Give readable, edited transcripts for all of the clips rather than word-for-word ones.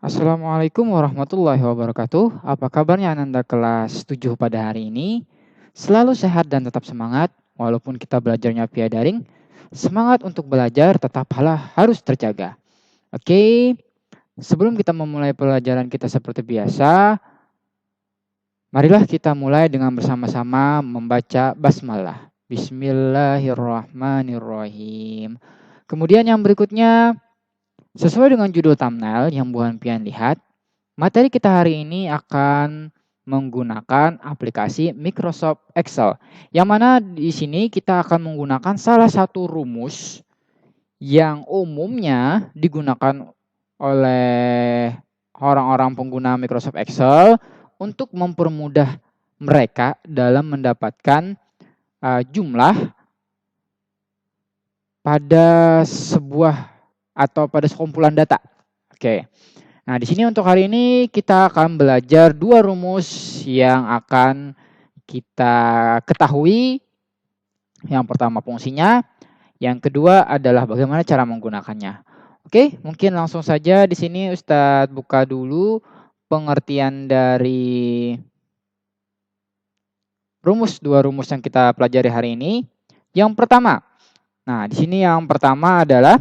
Assalamualaikum warahmatullahi wabarakatuh. Apa kabarnya Ananda kelas 7 pada hari ini? Selalu sehat dan tetap semangat, walaupun kita belajarnya via daring. Semangat untuk belajar tetaplah harus terjaga. Oke, sebelum kita memulai pelajaran kita seperti biasa, marilah kita mulai dengan bersama-sama membaca basmalah. Bismillahirrahmanirrahim. Kemudian yang berikutnya, sesuai dengan judul thumbnail yang bukan pian lihat, materi kita hari ini akan menggunakan aplikasi Microsoft Excel. Yang mana di sini kita akan menggunakan salah satu rumus yang umumnya digunakan oleh orang-orang pengguna Microsoft Excel untuk mempermudah mereka dalam mendapatkan jumlah pada sebuah atau pada sekumpulan data. Oke. Nah, di sini untuk hari ini kita akan belajar dua rumus yang akan kita ketahui. Yang pertama fungsinya, yang kedua adalah bagaimana cara menggunakannya. Oke, mungkin langsung saja di sini Ustadz buka dulu pengertian dari dua rumus yang kita pelajari hari ini. Yang pertama, nah di sini yang pertama adalah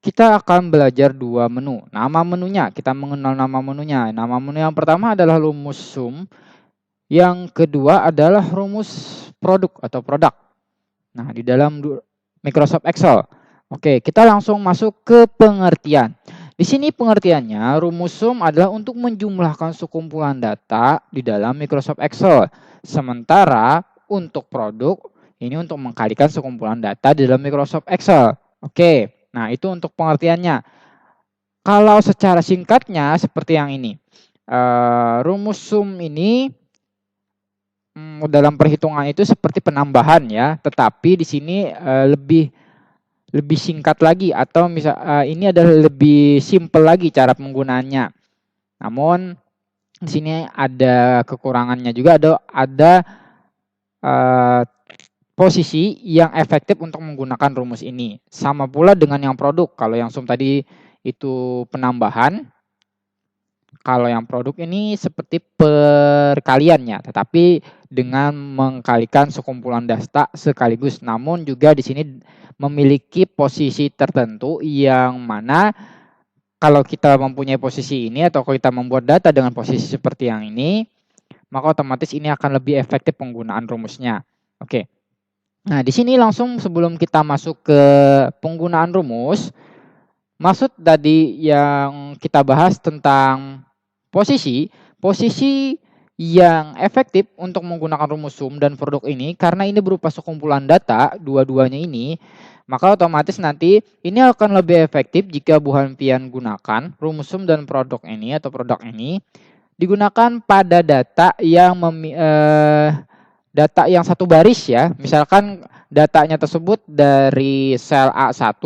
kita akan belajar dua menu. Nama menunya, kita mengenal nama menunya. Nama menu yang pertama adalah rumus sum. Yang kedua adalah rumus produk atau produk. Nah, di dalam Microsoft Excel. Oke, kita langsung masuk ke pengertian. Di sini pengertiannya, rumus sum adalah untuk menjumlahkan sekumpulan data di dalam Microsoft Excel. Sementara untuk produk, ini untuk mengkalikan sekumpulan data di dalam Microsoft Excel. Oke. Nah, itu untuk pengertiannya. Kalau secara singkatnya seperti yang ini. Rumus sum ini dalam perhitungan itu seperti penambahan ya, tetapi di sini lebih singkat lagi atau ini adalah lebih simple lagi cara penggunaannya. Namun di sini ada kekurangannya juga, ada posisi yang efektif untuk menggunakan rumus ini. Sama pula dengan yang produk. Kalau yang sum tadi itu penambahan, kalau yang produk ini seperti perkaliannya, tetapi dengan mengkalikan sekumpulan data sekaligus. Namun juga di sini memiliki posisi tertentu yang mana kalau kita mempunyai posisi ini atau kalau kita membuat data dengan posisi seperti yang ini, maka otomatis ini akan lebih efektif penggunaan rumusnya. Oke. Nah, di sini langsung sebelum kita masuk ke penggunaan rumus, maksud tadi yang kita bahas tentang posisi yang efektif untuk menggunakan rumus sum dan produk ini, karena ini berupa sekumpulan data, dua-duanya ini, maka otomatis nanti ini akan lebih efektif jika bukan pian gunakan rumus sum dan produk ini atau produk ini digunakan pada data yang data yang satu baris ya. Misalkan datanya tersebut dari sel A1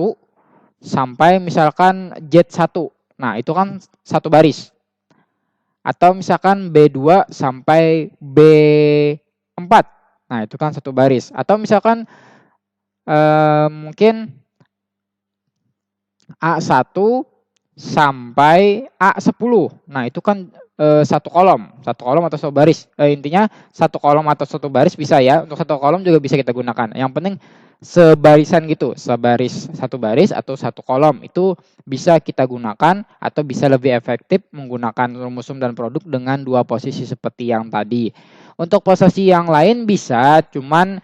sampai misalkan Z1. Nah, itu kan satu baris. Atau misalkan B2 sampai B4. Nah, itu kan satu baris. Atau misalkan mungkin A1 sampai A10. Nah, itu kan satu kolom atau satu baris. Intinya satu kolom atau satu baris bisa ya. Untuk satu kolom juga bisa kita gunakan. Yang penting sebarisan gitu, sebaris satu baris atau satu kolom itu bisa kita gunakan atau bisa lebih efektif menggunakan rumus sum dan produk dengan dua posisi seperti yang tadi. Untuk posisi yang lain bisa, cuman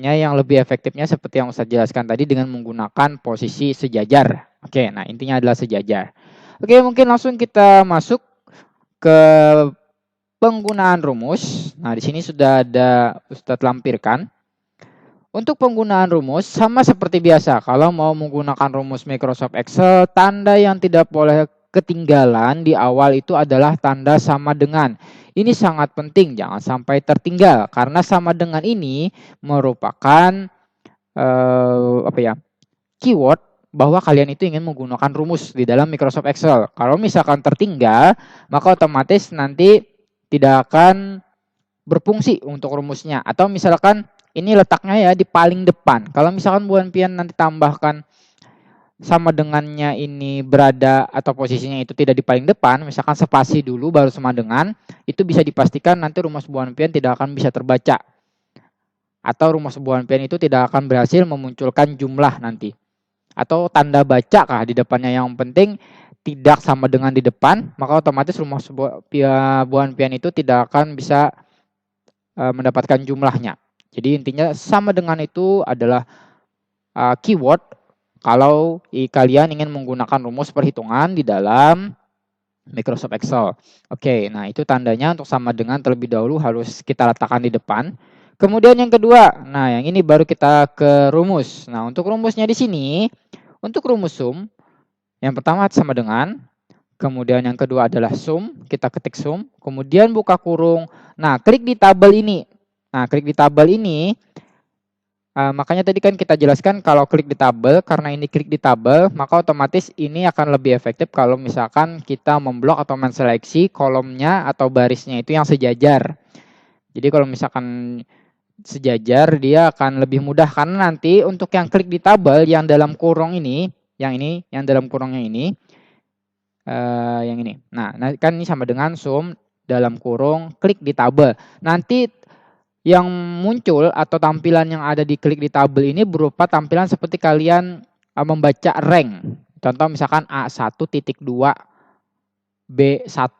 yang lebih efektifnya seperti yang Ustadz jelaskan tadi dengan menggunakan posisi sejajar. Oke, nah intinya adalah sejajar. Oke, mungkin langsung kita masuk ke penggunaan rumus. Nah, di sini sudah ada Ustadz lampirkan. Untuk penggunaan rumus sama seperti biasa. Kalau mau menggunakan rumus Microsoft Excel, tanda yang tidak boleh ketinggalan di awal itu adalah tanda sama dengan. Ini sangat penting, jangan sampai tertinggal karena sama dengan ini merupakan keyword bahwa kalian itu ingin menggunakan rumus di dalam Microsoft Excel. Kalau misalkan tertinggal, maka otomatis nanti tidak akan berfungsi untuk rumusnya. Atau misalkan ini letaknya ya di paling depan. Kalau misalkan bukan pian nanti tambahkan sama dengannya ini berada atau posisinya itu tidak di paling depan, misalkan spasi dulu baru sama dengan, itu bisa dipastikan nanti rumus Bohanpian tidak akan bisa terbaca. Atau rumus Bohanpian itu tidak akan berhasil memunculkan jumlah nanti. Atau tanda baca kah di depannya, yang penting tidak sama dengan di depan, maka otomatis rumus Bohanpian itu tidak akan bisa mendapatkan jumlahnya. Jadi intinya sama dengan itu adalah keyword kalau kalian ingin menggunakan rumus perhitungan di dalam Microsoft Excel. Oke, nah itu tandanya untuk sama dengan terlebih dahulu harus kita letakkan di depan. Kemudian yang kedua, nah yang ini baru kita ke rumus. Nah untuk rumusnya di sini, untuk rumus sum, yang pertama sama dengan, kemudian yang kedua adalah sum, kita ketik sum, kemudian buka kurung. Nah klik di tabel ini. Nah klik di tabel ini, makanya tadi kan kita jelaskan kalau klik di tabel, karena ini klik di tabel, maka otomatis ini akan lebih efektif kalau misalkan kita memblok atau menseleksi kolomnya atau barisnya itu yang sejajar. Jadi kalau misalkan sejajar, dia akan lebih mudah, karena nanti untuk yang klik di tabel yang dalam kurung ini, yang dalam kurungnya ini, yang ini. Nah, kan ini sama dengan sum dalam kurung klik di tabel. Nanti yang muncul atau tampilan yang ada di klik di tabel ini berupa tampilan seperti kalian membaca rank. Contoh misalkan A1.2 B1.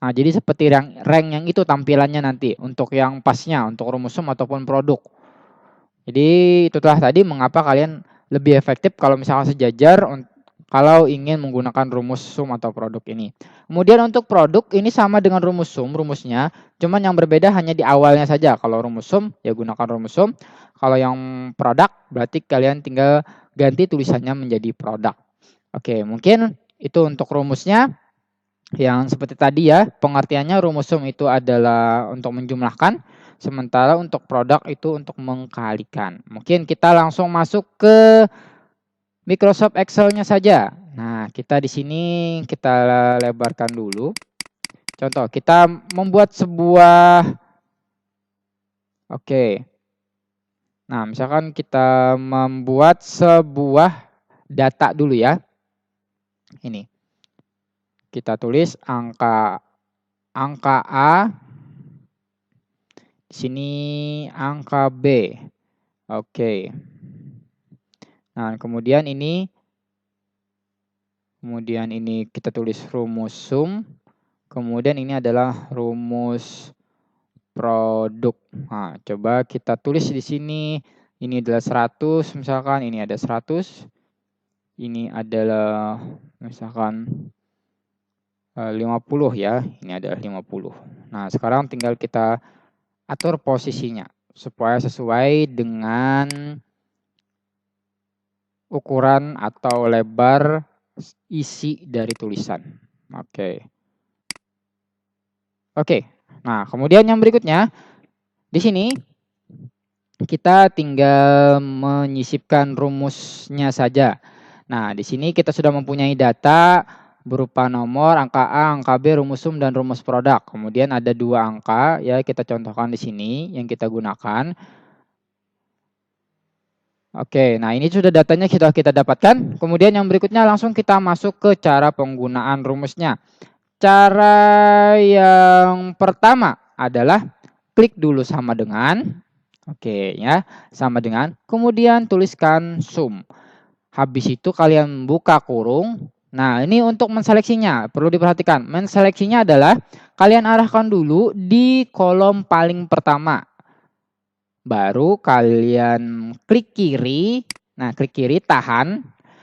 Nah, jadi seperti rank yang itu tampilannya nanti untuk yang pasnya, untuk rumus sum ataupun produk. Jadi itulah tadi mengapa kalian lebih efektif kalau misalkan sejajar kalau ingin menggunakan rumus sum atau produk ini. Kemudian untuk produk ini sama dengan rumus sum, rumusnya, cuman yang berbeda hanya di awalnya saja. Kalau rumus sum ya gunakan rumus sum. Kalau yang produk berarti kalian tinggal ganti tulisannya menjadi produk. Oke, mungkin itu untuk rumusnya. Yang seperti tadi ya, pengertiannya rumus sum itu adalah untuk menjumlahkan, sementara untuk produk itu untuk mengkalikan. Mungkin kita langsung masuk ke Microsoft Excel-nya saja. Nah, kita di sini kita lebarkan dulu. Contoh, kita membuat sebuah Nah, misalkan kita membuat sebuah data dulu ya. Ini. Kita tulis angka A, di sini angka B. Oke. Nah, kemudian ini kita tulis rumus sum. Kemudian ini adalah rumus produk. Nah, coba kita tulis di sini. Ini adalah 100, misalkan ini ada 100. Ini adalah misalkan 50 ya. Ini adalah 50. Nah, sekarang tinggal kita atur posisinya supaya sesuai dengan ukuran atau lebar isi dari tulisan. Oke. Nah, kemudian yang berikutnya di sini kita tinggal menyisipkan rumusnya saja. Nah, di sini kita sudah mempunyai data berupa nomor, angka A, angka B, rumus sum dan rumus produk. Kemudian ada 2 angka ya, kita contohkan di sini yang kita gunakan. Oke, nah ini sudah datanya kita dapatkan. Kemudian yang berikutnya langsung kita masuk ke cara penggunaan rumusnya. Cara yang pertama adalah klik dulu sama dengan. Oke ya, sama dengan. Kemudian tuliskan sum. Habis itu kalian buka kurung. Nah, ini untuk menseleksinya. Perlu diperhatikan. Menseleksinya adalah kalian arahkan dulu di kolom paling pertama. Baru kalian klik kiri. Nah, klik kiri, tahan.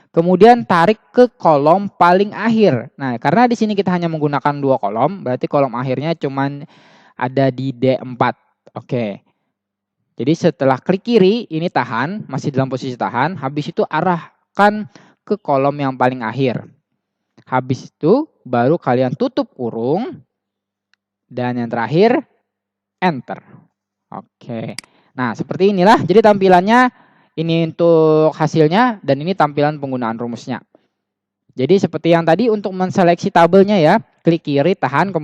Kemudian tarik ke kolom paling akhir. Nah, karena di sini kita hanya menggunakan 2 kolom, berarti kolom akhirnya cuman ada di D4. Oke. Jadi setelah klik kiri, ini tahan, masih dalam posisi tahan. Habis itu arahkan ke kolom yang paling akhir. Habis itu baru kalian tutup kurung. Dan yang terakhir, enter. Oke. Nah, seperti inilah. Jadi tampilannya ini untuk hasilnya dan ini tampilan penggunaan rumusnya. Jadi seperti yang tadi untuk menseleksi tabelnya ya, klik kiri, tahan,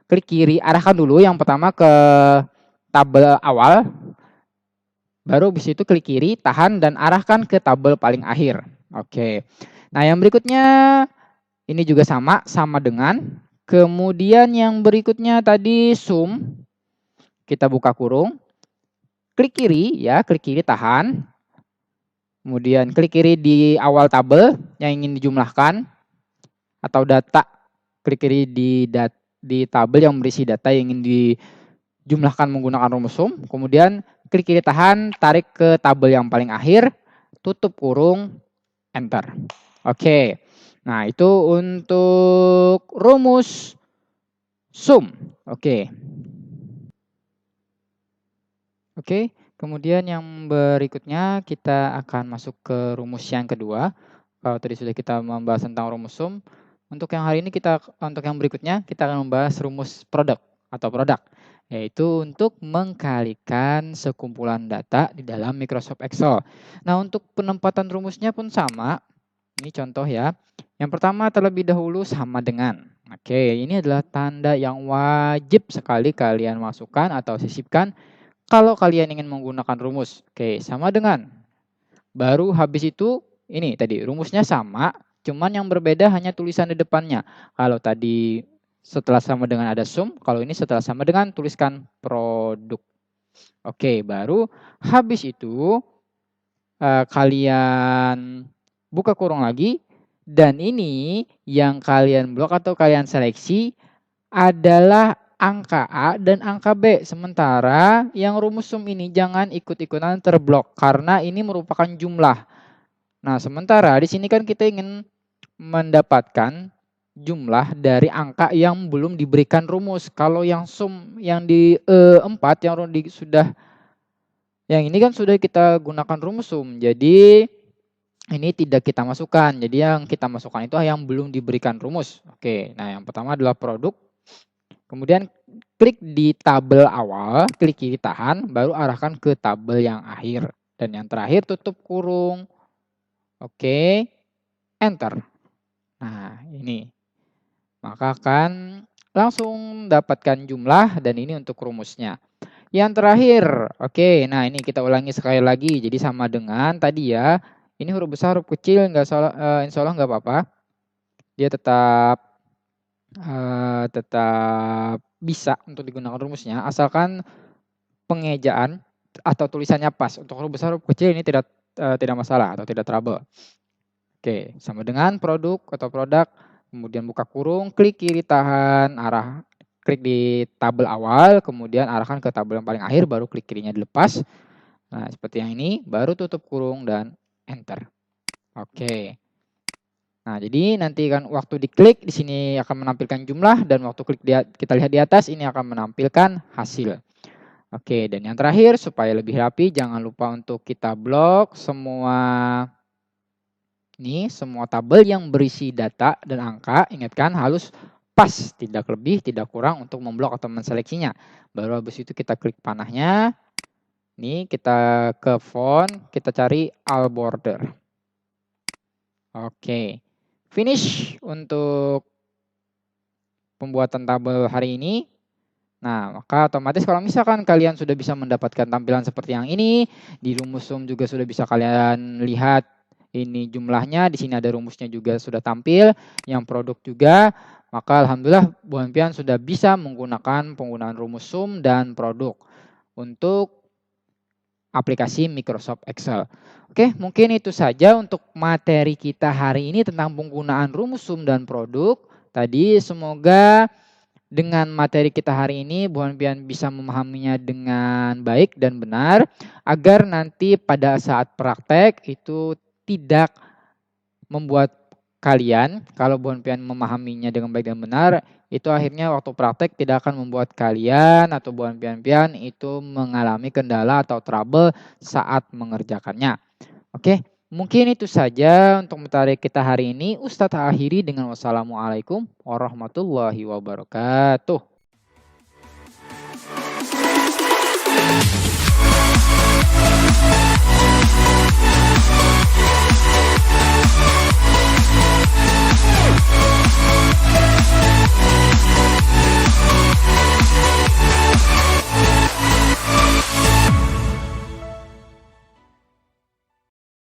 klik kiri, arahkan dulu yang pertama ke tabel awal. Baru habis itu klik kiri, tahan dan arahkan ke tabel paling akhir. Oke. Nah, yang berikutnya ini juga sama dengan. Kemudian yang berikutnya tadi sum. Kita buka kurung. Klik kiri ya, klik kiri tahan. Kemudian klik kiri di awal tabel yang ingin dijumlahkan atau data. Klik kiri di tabel yang berisi data yang ingin dijumlahkan menggunakan rumus sum. Kemudian klik kiri tahan, tarik ke tabel yang paling akhir, tutup kurung, enter. Oke. Nah, itu untuk rumus sum. Oke. Oke, kemudian yang berikutnya kita akan masuk ke rumus yang kedua. Kalau tadi sudah kita membahas tentang rumus sum, untuk yang hari ini untuk yang berikutnya kita akan membahas rumus produk atau produk, yaitu untuk mengkalikan sekumpulan data di dalam Microsoft Excel. Nah, untuk penempatan rumusnya pun sama. Ini contoh ya. Yang pertama terlebih dahulu sama dengan. Oke, ini adalah tanda yang wajib sekali kalian masukkan atau sisipkan kalau kalian ingin menggunakan rumus. Oke, sama dengan. Baru habis itu, ini tadi rumusnya sama, cuman yang berbeda hanya tulisan di depannya. Kalau tadi setelah sama dengan ada sum, kalau ini setelah sama dengan tuliskan produk. Oke, baru habis itu kalian buka kurung lagi, dan ini yang kalian blok atau kalian seleksi adalah angka A dan angka B. Sementara yang rumus sum ini jangan ikut-ikutan terblok karena ini merupakan jumlah. Nah, sementara di sini kan kita ingin mendapatkan jumlah dari angka yang belum diberikan rumus. Kalau yang sum yang di E4 yang ini kan sudah kita gunakan rumus sum. Jadi ini tidak kita masukkan. Jadi yang kita masukkan itu yang belum diberikan rumus. Oke, nah yang pertama adalah produk. Kemudian klik di tabel awal, klik kiri tahan, baru arahkan ke tabel yang akhir. Dan yang terakhir tutup kurung. Oke, enter. Nah, ini. Maka akan langsung dapatkan jumlah dan ini untuk rumusnya. Yang terakhir, oke, nah ini kita ulangi sekali lagi. Jadi sama dengan tadi ya. Ini huruf besar, huruf kecil, insya Allah nggak apa-apa. Dia tetap bisa untuk digunakan rumusnya, asalkan pengejaan atau tulisannya pas. Untuk huruf besar, huruf kecil ini tidak masalah atau tidak trouble. Oke, sama dengan produk atau produk. Kemudian buka kurung, klik kiri tahan, klik di tabel awal, kemudian arahkan ke tabel yang paling akhir, baru klik kirinya dilepas. Nah, seperti yang ini, baru tutup kurung dan enter. Oke. Nah, jadi nanti kan waktu diklik di sini akan menampilkan jumlah dan waktu klik kita lihat di atas ini akan menampilkan hasil. Oke, dan yang terakhir supaya lebih rapi jangan lupa untuk kita blok semua tabel yang berisi data dan angka. Ingatkan harus pas, tidak lebih, tidak kurang untuk memblok atau menseleksinya. Baru habis itu kita klik panahnya. Ini kita ke font, kita cari all border. Oke. Finish untuk pembuatan tabel hari ini. Nah, maka otomatis kalau misalkan kalian sudah bisa mendapatkan tampilan seperti yang ini, di rumus sum juga sudah bisa kalian lihat ini jumlahnya, di sini ada rumusnya juga sudah tampil, yang produk juga, maka alhamdulillah Bu Hempian sudah bisa menggunakan penggunaan rumus sum dan produk untuk aplikasi Microsoft Excel. Oke, mungkin itu saja untuk materi kita hari ini tentang penggunaan rumus sum dan produk. Tadi semoga dengan materi kita hari ini Bu Hempian bisa memahaminya dengan baik dan benar agar nanti pada saat praktek itu tidak membuat kalian, kalau Bu Hempian memahaminya dengan baik dan benar, itu akhirnya waktu praktek tidak akan membuat kalian atau Bu Hempian itu mengalami kendala atau trouble saat mengerjakannya. Oke, mungkin itu saja untuk materi kita hari ini. Ustadz akhiri dengan wassalamualaikum warahmatullahi wabarakatuh.